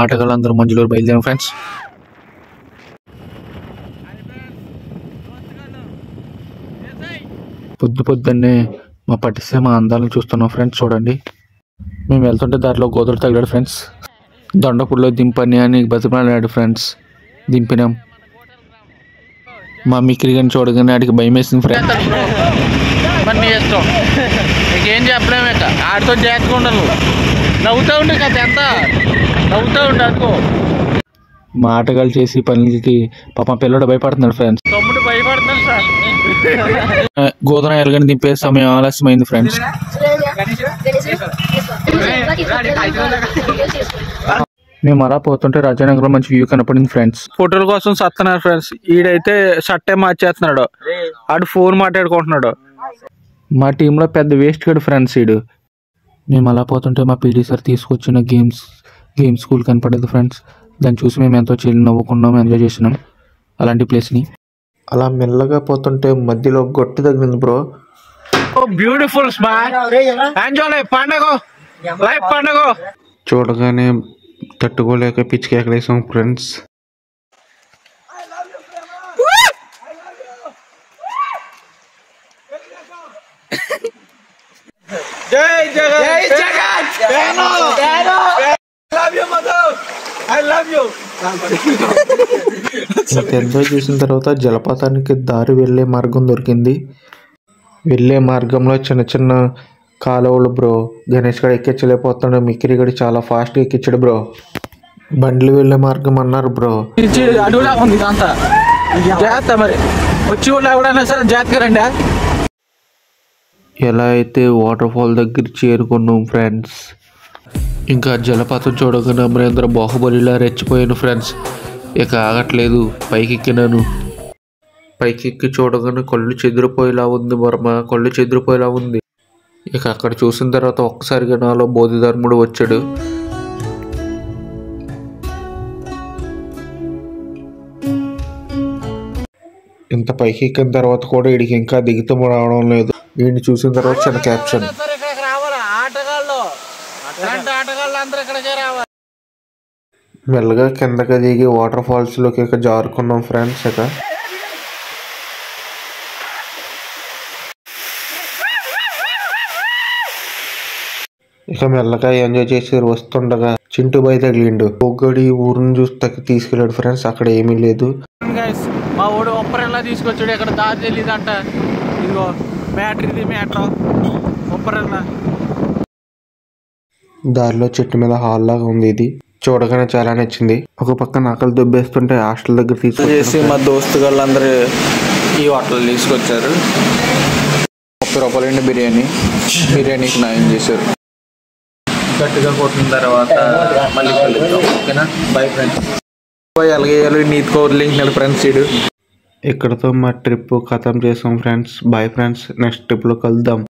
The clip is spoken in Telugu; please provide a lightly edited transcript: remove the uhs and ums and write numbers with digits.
ఆటగాళ్ళందరూ మధ్యలో బయలుదేరాం ఫ్రెండ్స్. పొద్దున్నే మా పట్టిసీమ అందాలను చూస్తున్నాం ఫ్రెండ్స్. చూడండి, మేము వెళ్తుంటే దారిలో గోదరు తగిలాడు ఫ్రెండ్స్. దొండపూడిలో దింపని అని బతిమాలాడు ఫ్రెండ్స్. దింపినాం. మా మిక్కిరిగాని చూడగానే ఆడికి భయం వేసింది ఫ్రెండ్స్. మరి నీ ఇష్టం, నీకేం చెప్పలేము. ఇక ఆడితో జాగ్రత్తగా ఉండాలి. నవ్వుతూ ఉండే కదా, ఎంత నవ్వుతూ ఉండే అనుకో. మా ఆటగాళ్ళు చేసి పనులకి పాపం పిల్లడు భయపడుతున్నాడు ఫ్రెండ్స్. తమ్ముడు భయపడుతున్నాడు సార్. గోధుమ ఎరగని దింపే సమయం ఆలస్యమైంది ఫ్రెండ్స్. మేము అలా పోతుంటే రాజానగరం మంచి వ్యూ కనపడింది ఫ్రెండ్స్. ఫోటోల కోసం సత్తున్నారు ఫ్రెండ్స్. ఈడైతే షర్టే మార్చేస్తున్నాడు, ఆడు ఫోన్ మాట్లాడుకుంటున్నాడు. మా టీంలో పెద్ద వేస్ట్ గడు ఫ్రెండ్స్ ఈడు. మేము అలా పోతుంటే మా పీటీ సార్ తీసుకొచ్చిన గేమ్ స్కూల్ కనపడేది ఫ్రెండ్స్. దాన్ని చూసి మేము ఎంతో చిల్లి నవ్వుకున్నాం, ఎంజాయ్ చేసినాం అలాంటి ప్లేస్ని. అలా మెల్లగా పోతుంటే మధ్యలో గొట్టు తగిలింది బ్రో. బ్యూటిఫుల్ స్మైల్, ఎంజాయ్ పండగ, లైఫ్ పండగ. చూడగానే తట్టుకోలేక పిచ్చికి ఎక్కడేసాం ఫ్రెండ్స్. జై జగన్, ఎంజాయ్ చేసిన తర్వాత జలపాతానికి దారి వెళ్ళే మార్గం దొరికింది. వెళ్ళే మార్గంలో చిన్న చిన్న కాలువలు బ్రో. గణేష్ గడు ఎక్కించలేకపోతున్నాడు, మిక్కిరి గడి చాలా ఫాస్ట్గా ఎక్కించాడు బ్రో. బండ్లు వెళ్ళే మార్గం అన్నారు బ్రో. అడవులా ఉంది ఇదంతా, జాగ్రత్త. మరి వచ్చి వాళ్ళు ఎవడైనా సరే జాగ్రత్తగా రండి. ఎలా అయితే వాటర్ ఫాల్ దగ్గర చేరుకున్నాం ఫ్రెండ్స్. ఇంకా జలపాతం చూడగానే అమరేంద్ర బాహుబలిలా రెచ్చిపోయాను ఫ్రెండ్స్. ఇక ఆగట్లేదు, పైకి ఎక్కినాను. పైకి ఎక్కి చూడగానే కళ్ళు చెదిరిపోయేలా ఉంది వర్మ, కళ్ళు చెదిరిపోయేలా ఉంది. ఇక అక్కడ చూసిన తర్వాత ఒక్కసారిగా నాలో బోధిధర్ముడు వచ్చాడు. ఇంత పైకి ఎక్కిన తర్వాత కూడా వీడికి ఇంకా దిగుతూ రావడం లేదు. వీడిని చూసిన తర్వాత చిన్న క్యాప్షన్. మెల్లగా కిందకి దిగి వాటర్ ఫాల్స్ లోకి ఇక జారుకున్నాం ఫ్రెండ్స్. ఇక మెల్లగా ఎంజాయ్ చేసి వస్తుండగా చింటూ బాయ్ తగిలిండు. ఒగ్గడి ఊరిని చూసి తీసుకెళ్ళాడు ఫ్రెండ్స్. అక్కడ ఏమీ లేదు. మా ఊడు ఒప్పరెల్లా తీసుకొచ్చాడు. ఇక్కడ దారి తెలియదంట. ఇదిగో మ్యాటర్, ఇది మ్యాటర్. ఒప్పరెల్లా దారిలో చెట్టు మీద హాల్ లాగా ఉంది. ఇది చూడగానే చాలా నచ్చింది. ఒక పక్కన ఆకలి దుబ్బేస్తుంటే హాస్టల్ దగ్గర తీసుకొచ్చేసి మా దోస్తు వాళ్ళందరూ ఈ హోటల్ తీసుకొచ్చారు. 30 రూపాయలండి బిర్యానీకి న్యాయం చేశారు. గట్టిగా కొట్టిన తర్వాత మళ్ళీ కలుద్దాం. ఓకేనా, బై ఫ్రెండ్స్. ఎలాగేయాలి నీతి కోర్లింగ్ ఫ్రెండ్స్. ఇక్కడతో మా ట్రిప్ ఖతం చేసాం ఫ్రెండ్స్. బై ఫ్రెండ్స్, నెక్స్ట్ ట్రిప్లో కలుద్దాం.